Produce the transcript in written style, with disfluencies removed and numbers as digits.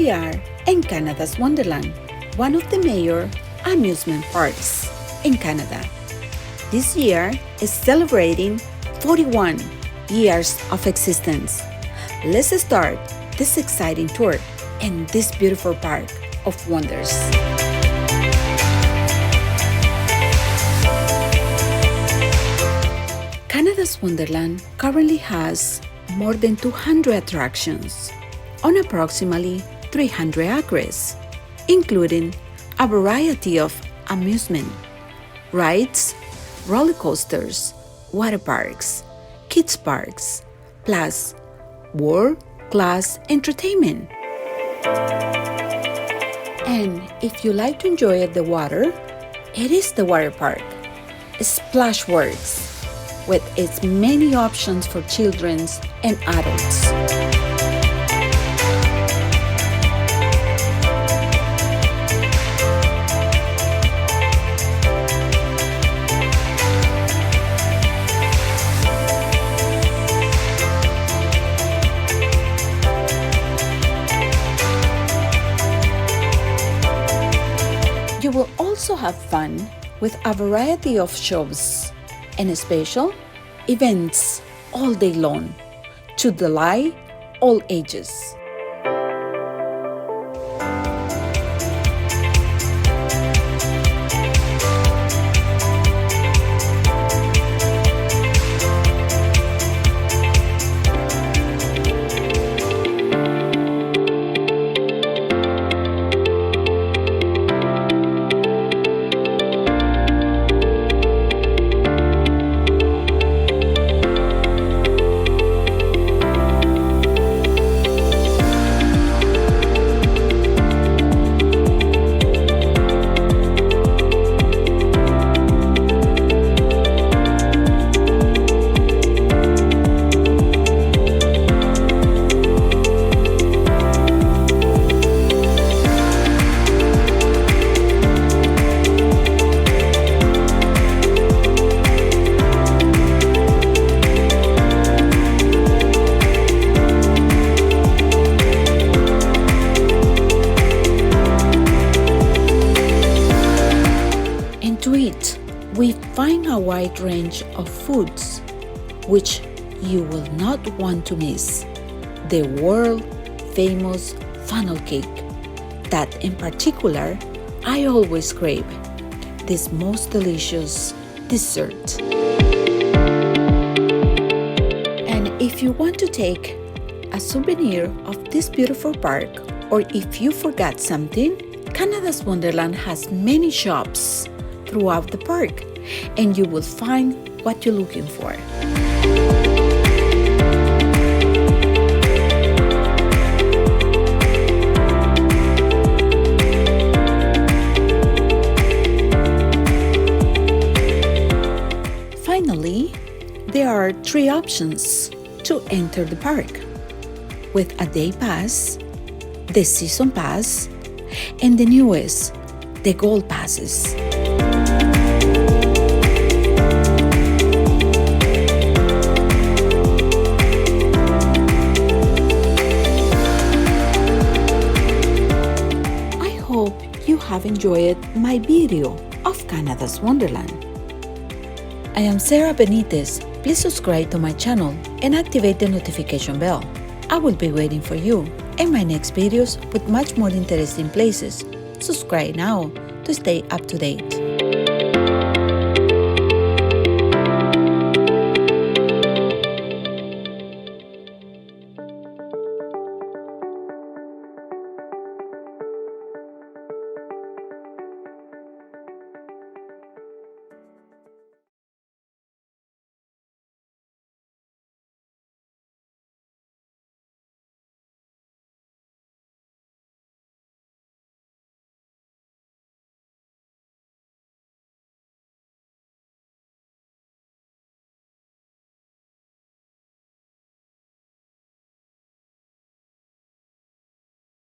We are in Canada's Wonderland, one of the major amusement parks in Canada. This year is celebrating 41 years of existence. Let's start this exciting tour in this beautiful park of wonders. Canada's Wonderland currently has more than 200 attractions on approximately 300 acres, including a variety of amusement, rides, roller coasters, water parks, kids parks, plus world-class entertainment. And if you like to enjoy the water, it is the water park, Splashworks, with its many options for children and adults. You will also have fun with a variety of shows and special events all day long to delight all ages. To eat, we find a wide range of foods, which you will not want to miss. The world-famous funnel cake, that in particular, I always crave. This most delicious dessert. And if you want to take a souvenir of this beautiful park, or if you forgot something, Canada's Wonderland has many shops throughout the park, and you will find what you're looking for. Finally, there are 3 options to enter the park, with a day pass, the season pass, and the newest, the gold passes. You have enjoyed my video of Canada's Wonderland. I am Sarah Benitez. Please subscribe to my channel and activate the notification bell. I will be waiting for you in my next videos with much more interesting places. Subscribe now to stay up to date.